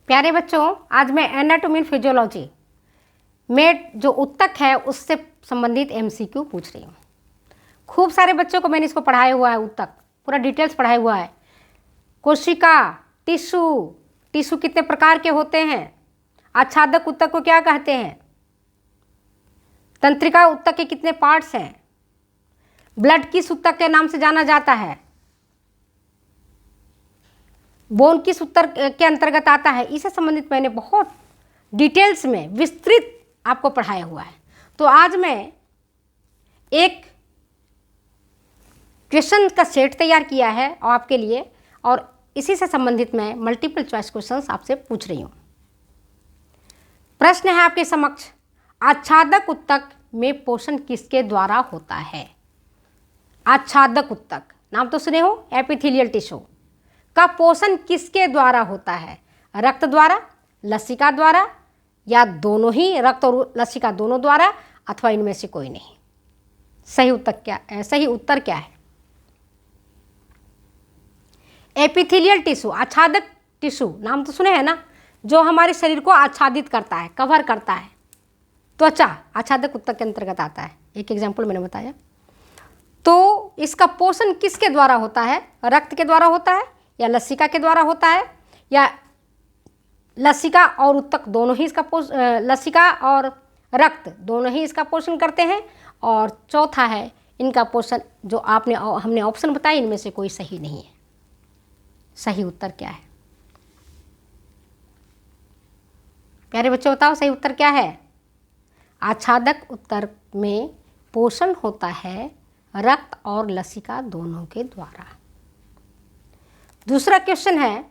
प्यारे बच्चों, आज मैं एनाटॉमी एंड फिजियोलॉजी में जो उत्तक है उससे संबंधित एमसीक्यू पूछ रही हूँ। खूब सारे बच्चों को मैंने इसको पढ़ाया हुआ है, उत्तक पूरा डिटेल्स पढ़ाया हुआ है। कोशिका, टिश्यू कितने प्रकार के होते हैं, आच्छादक उत्तक को क्या कहते हैं, तंत्रिका उत्तक के कितने पार्ट्स हैं, ब्लड किस उत्तक के नाम से जाना जाता है, बोन किस उत्तर के अंतर्गत आता है, इससे संबंधित मैंने बहुत डिटेल्स में विस्तृत आपको पढ़ाया हुआ है। तो आज मैं एक क्वेश्चन का सेट तैयार किया है और आपके लिए, और इसी से संबंधित मैं मल्टीपल चॉइस क्वेश्चंस आपसे पूछ रही हूँ। प्रश्न है आपके समक्ष, आच्छादक उत्तक में पोषण किसके द्वारा होता है। आच्छादक उत्तक नाम तो सुने हो, एपिथेलियल टिश्यू का पोषण किसके द्वारा होता है, रक्त द्वारा, लसिका द्वारा, या दोनों ही, रक्त और लसिका दोनों द्वारा, अथवा इनमें से कोई नहीं। सही उत्तर क्या है? एपिथेलियल टिश्यू, आच्छादक टिश्यू नाम तो सुने हैं ना, जो हमारे शरीर को आच्छादित करता है, कवर करता है। त्वचा आच्छादक उत्तक के अंतर्गत आता है, एक एग्जाम्पल मैंने बताया। तो इसका पोषण किसके द्वारा होता है, रक्त के द्वारा होता है या लसिका के द्वारा होता है, या लसिका और उत्तक दोनों ही इसका लसिका और रक्त दोनों ही इसका पोषण करते हैं। और चौथा है, इनका पोषण जो हमने ऑप्शन बताए इनमें से कोई सही नहीं है। सही उत्तर क्या है प्यारे बच्चों, बताओ सही उत्तर क्या है? आच्छादक उत्तक में पोषण होता है रक्त और लसिका दोनों के द्वारा। दूसरा क्वेश्चन है,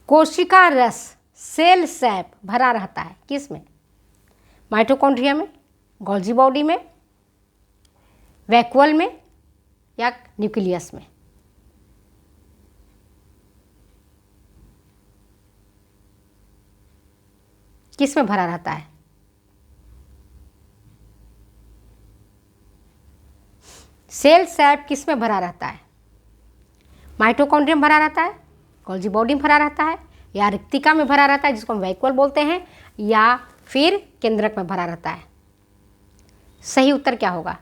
कोशिका रस सेल सैप भरा रहता है किस में? माइटोकॉन्ड्रिया में, गोल्जी बॉडी में, वैक्यूल में, या न्यूक्लियस में? किस में भरा रहता है? सेल सैप किस में भरा रहता है? माइटोकॉन्ड्रिया में भरा रहता है, गोल्जी बॉडी में भरा रहता है, या रिक्तिका में भरा रहता है जिसको हम वैक्यूल बोलते हैं, या फिर केंद्रक में भरा रहता है? सही उत्तर क्या होगा?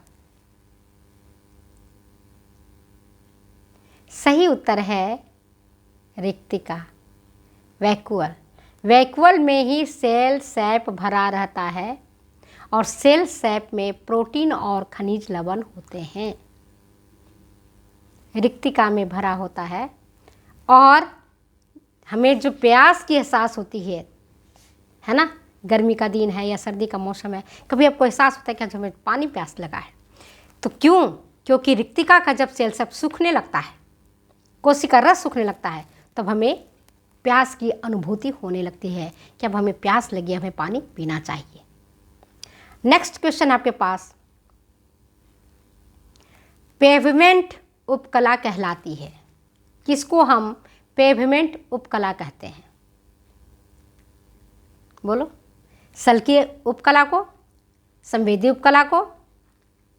सही उत्तर है रिक्तिका, वैक्यूल। वैक्यूल में ही सेल सैप भरा रहता है और सेल सैप में प्रोटीन और खनिज लवण होते हैं। रिक्तिका में भरा होता है। और हमें जो प्यास की एहसास होती है ना, गर्मी का दिन है या सर्दी का मौसम है, कभी आपको एहसास होता है कि आज हमें पानी प्यास लगा है, तो क्योंकि रिक्तिका का जब सेल सब सूखने लगता है, कोशिका रस सूखने लगता है, तब हमें प्यास की अनुभूति होने लगती है कि अब हमें प्यास लगी, हमें पानी पीना चाहिए। नेक्स्ट क्वेश्चन आपके पास, पेवमेंट उपकला कहलाती है किसको हम पेवमेंट उपकला कहते हैं? बोलो। सल्कीय उपकला को, संवेदी उपकला को,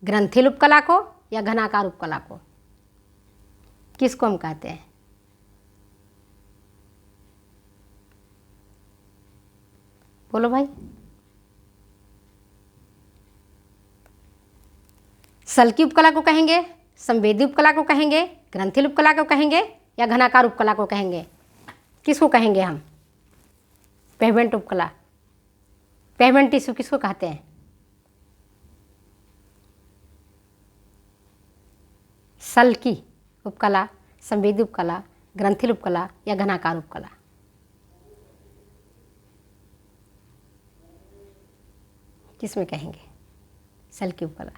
ग्रंथिल उपकला को, या घनाकार उपकला को? किसको हम कहते हैं? बोलो भाई। सल्की उपकला को कहेंगे, संवेदी उपकला को कहेंगे, ग्रंथिल उपकला को कहेंगे, या घनाकार उपकला को कहेंगे? किसको कहेंगे हम? पेवमेंट उपकला, पेवमेंट टिश्यू किसको कहते हैं? सल्की उपकला, संवेदी उपकला, ग्रंथिल उपकला, या घनाकार उपकला? किसमें कहेंगे? सल्की उपकला।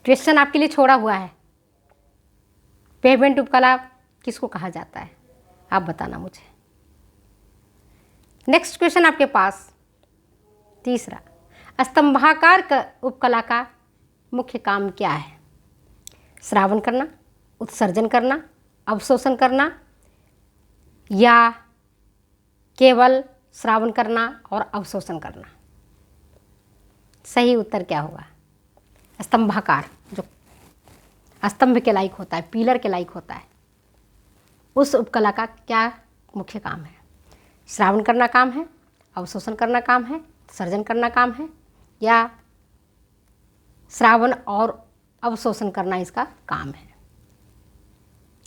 क्वेश्चन आपके लिए छोड़ा हुआ है, पेवमेंट उपकला किसको कहा जाता है, आप बताना मुझे। नेक्स्ट क्वेश्चन आपके पास, तीसरा, स्तंभाकार उपकला का मुख्य काम क्या है? स्रावन करना, उत्सर्जन करना, अवशोषण करना, या केवल स्रावन करना और अवशोषण करना? सही उत्तर क्या होगा? स्तंभाकार जो स्तंभ के लायक होता है, पिलर के लायक होता है, उस उपकला का क्या मुख्य काम है? श्रावण करना काम है, अवशोषण करना काम है, सर्जन करना काम है, या श्रावण और अवशोषण करना इसका काम है?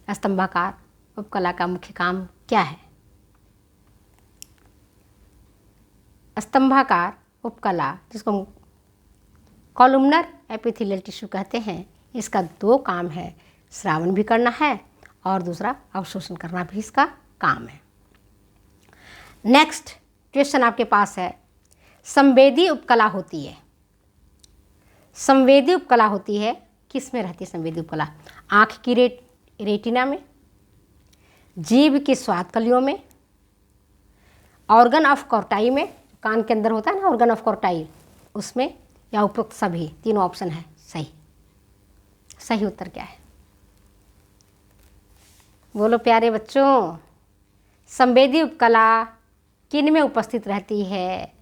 स्तंभाकार उपकला का मुख्य काम क्या है? स्तंभाकार उपकला, जिसको हम कॉलुमनर एपिथेलियल टिश्यू कहते हैं, इसका 2 काम है, श्रावण भी करना है और दूसरा अवशोषण करना भी इसका काम है। नेक्स्ट क्वेश्चन आपके पास है, संवेदी उपकला होती है। संवेदी उपकला होती है, किस में रहती है संवेदी उपकला? आँख की रेटिना में, जीभ की स्वाद कलियों में, ऑर्गन ऑफ कॉर्टाई में, कान के अंदर होता है ना ऑर्गन ऑफ कॉर्टाई, उसमें, या उपरोक्त सभी? तीनों ऑप्शन है सही। सही उत्तर क्या है? बोलो प्यारे बच्चों, संवेदी उपकला किन में उपस्थित रहती है?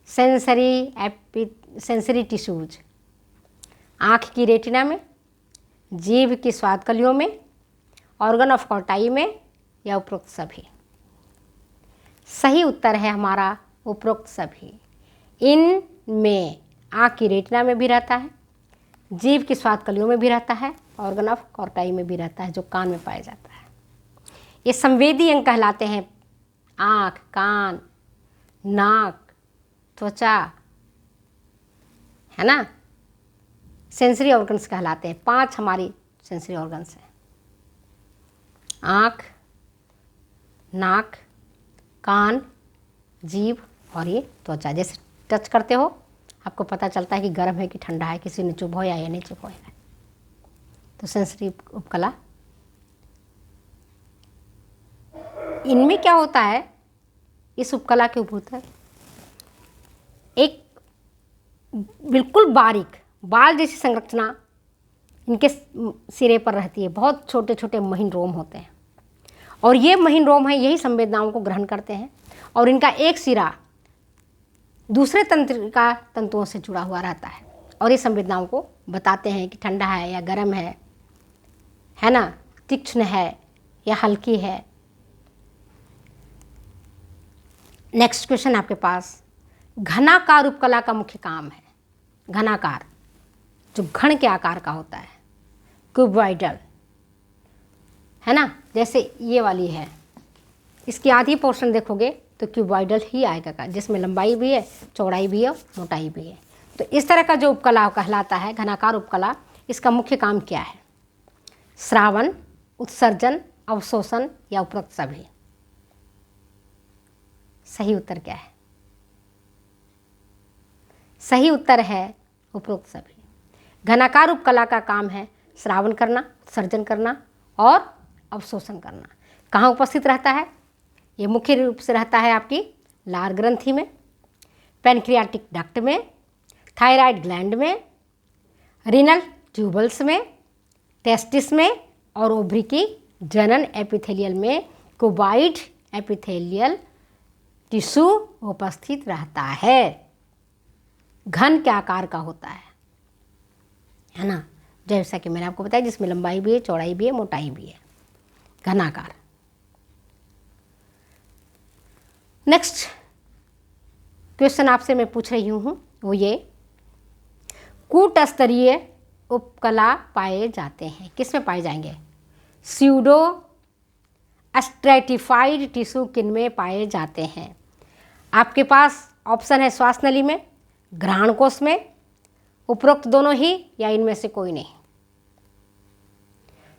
सेंसरी टिश्यूज, आँख की रेटिना में, जीभ की स्वाद कलियों में, ऑर्गन ऑफ कॉर्टाई में, या उपरोक्त सभी? सही उत्तर है हमारा उपरोक्त सभी। इनमें आँख की रेटिना में भी रहता है, जीभ की स्वाद कलियों में भी रहता है, ऑर्गन ऑफ कॉर्टाई में भी रहता है, जो कान में पाया जाता है। ये संवेदी अंग कहलाते हैं। आँख, कान, नाक, त्वचा, है ना, सेंसरी ऑर्गन्स कहलाते हैं। 5 हमारी सेंसरी ऑर्गन्स हैं, आँख, नाक, कान, जीभ और ये त्वचा। जैसे टच करते हो आपको पता चलता है कि गर्म है कि ठंडा है, किसी ने चुभोया या नहीं चुभोया। तो सेंसरी उपकला, इनमें क्या होता है, इस उपकला के ऊपर एक बिल्कुल बारीक बाल जैसी संरचना इनके सिरे पर रहती है। बहुत छोटे छोटे महीन रोम होते हैं और ये महीन रोम है, यही संवेदनाओं को ग्रहण करते हैं और इनका एक सिरा दूसरे तंत्रिका तंतुओं से जुड़ा हुआ रहता है और ये संवेदनाओं को बताते हैं कि ठंडा है या गर्म है ना, तीक्ष्ण है या हल्की है। नेक्स्ट क्वेश्चन आपके पास, घनाकार उपकला का मुख्य काम है। घनाकार जो घन के आकार का होता है, क्यूबॉइडल, है ना, जैसे ये वाली है, इसकी आधी पोर्शन देखोगे तो क्यूबॉइडल ही आएगा, जिसमें लंबाई भी है, चौड़ाई भी है, मोटाई भी है। तो इस तरह का जो उपकला कहलाता है घनाकार उपकला, इसका मुख्य काम क्या है? श्रावण, उत्सर्जन, अवशोषण या उपरोक्त सभी? सही उत्तर क्या है? सही उत्तर है उपरोक्त सभी। घनाकार उपकला का काम है श्रावण करना, उत्सर्जन करना और अवशोषण करना। कहाँ उपस्थित रहता है? ये मुख्य रूप से रहता है आपकी लार ग्रंथि में, पैनक्रियाटिक डक्ट में, थायराइड ग्लैंड में, रीनल ट्यूबल्स में, टेस्टिस में और ओवरी की जनन एपिथेलियल में क्यूबॉइड एपिथेलियल टिश्यू उपस्थित रहता है। घन के आकार का होता है ना, जैसा कि मैंने आपको बताया, जिसमें लंबाई भी है, चौड़ाई भी है, मोटाई भी है, घनाकार। नेक्स्ट क्वेश्चन आपसे मैं पूछ रही हूँ वो ये, कूट स्तरीय उपकला पाए जाते हैं, किस में पाए जाएंगे? स्यूडो स्ट्रेटिफाइड टिश्यू किन में पाए जाते हैं? आपके पास ऑप्शन है श्वास नली में, घ्राण कोश में, उपरोक्त दोनों ही या इनमें से कोई नहीं।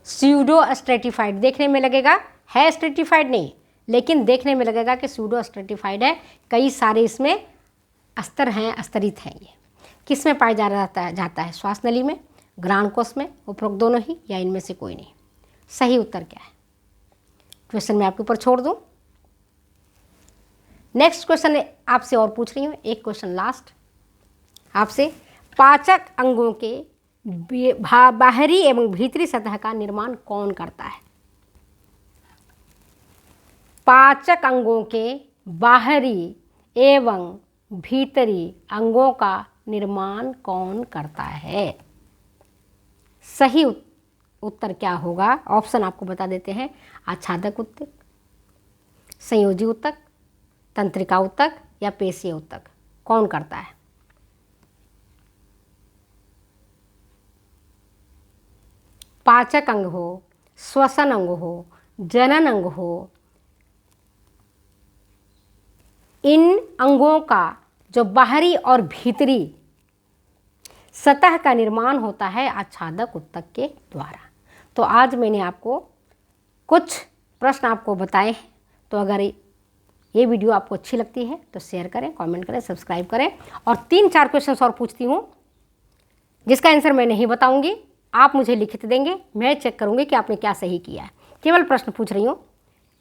स्यूडो स्ट्रेटिफाइड देखने में लगेगा है, स्ट्रेटिफाइड नहीं, लेकिन देखने में लगेगा कि स्यूडो स्ट्रेटिफाइड है। कई सारे इसमें अस्तर हैं, स्तरित हैं। ये किस में पाया जाता है? श्वास नली में, घ्राण कोश में, उपरोक्त दोनों ही या इनमें से कोई नहीं। सही उत्तर क्या है? क्वेश्चन मैं आपके ऊपर छोड़ दूं। नेक्स्ट क्वेश्चन आपसे और पूछ रही हूँ, एक क्वेश्चन लास्ट आपसे, पाचक अंगों के बाहरी एवं भीतरी सतह का निर्माण कौन करता है? पाचक अंगों के बाहरी एवं भीतरी अंगों का निर्माण कौन करता है? सही उत्तर क्या होगा? ऑप्शन आपको बता देते हैं। आच्छादक ऊतक, संयोजी ऊतक, तंत्रिका ऊतक या पेशीय ऊतक, कौन करता है? पाचक अंग हो, श्वसन अंग हो, जनन अंग हो, इन अंगों का जो बाहरी और भीतरी सतह का निर्माण होता है आच्छादक ऊतक के द्वारा। तो आज मैंने आपको कुछ प्रश्न आपको बताए हैं। तो अगर ये वीडियो आपको अच्छी लगती है तो शेयर करें, कमेंट करें, सब्सक्राइब करें। और 3-4 क्वेश्चंस और पूछती हूँ जिसका आंसर मैं नहीं बताऊंगी, आप मुझे लिखित देंगे, मैं चेक करूंगी कि आपने क्या सही किया है। केवल प्रश्न पूछ रही हूँ,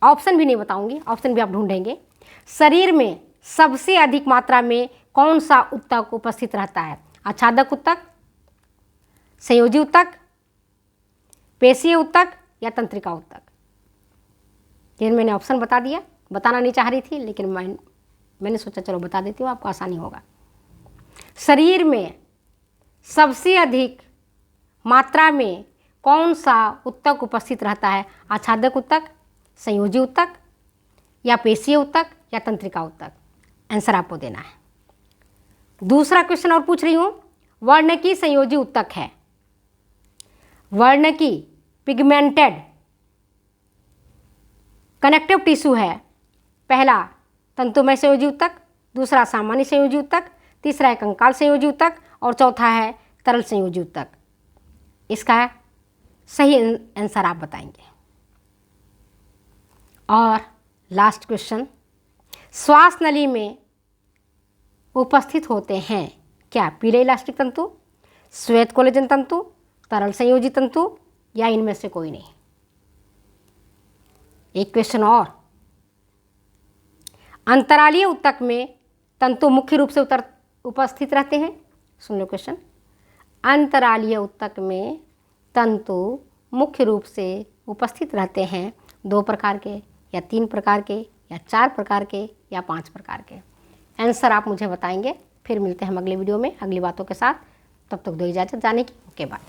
ऑप्शन भी नहीं बताऊंगी, ऑप्शन भी आप ढूंढेंगे। शरीर में सबसे अधिक मात्रा में कौन सा ऊतक उपस्थित रहता है? आच्छादक ऊतक, संयोजी ऊतक, पेशीय ऊतक या तंत्रिका ऊतक? ये मैंने ऑप्शन बता दिया, बताना नहीं चाह रही थी लेकिन मैंने सोचा चलो बता देती हूँ, आपको आसानी होगा। शरीर में सबसे अधिक मात्रा में कौन सा ऊतक उपस्थित रहता है? आच्छादक ऊतक, संयोजी ऊतक या पेशीय ऊतक या तंत्रिका ऊतक? आंसर आपको देना है। दूसरा क्वेश्चन और पूछ रही हूँ, वर्णकी संयोजी ऊतक है, वर्णकी पिगमेंटेड कनेक्टिव टिश्यू है। पहला तंतुमय संयोजी ऊतक, दूसरा सामान्य संयोजी ऊतक, तीसरा है कंकाल संयोजी ऊतक और चौथा है तरल संयोजी ऊतक। इसका सही आंसर आप बताएंगे। और लास्ट क्वेश्चन, श्वास नली में उपस्थित होते हैं क्या पीले इलास्टिक तंतु, श्वेत कोलेजन तंतु, तरल संयोजी तंतु या इनमें से कोई नहीं? एक क्वेश्चन और, अंतरालीय ऊतक में तंतु मुख्य रूप से उपस्थित रहते हैं। सुन लो क्वेश्चन, अंतरालीय ऊतक में तंतु मुख्य रूप से उपस्थित रहते हैं 2 प्रकार के या 3 प्रकार के या 4 प्रकार के या 5 प्रकार के? आंसर आप मुझे बताएंगे। फिर मिलते हैं हम अगले वीडियो में अगली बातों के साथ। तब तक दो इजाज़त जाने की। Okay bye.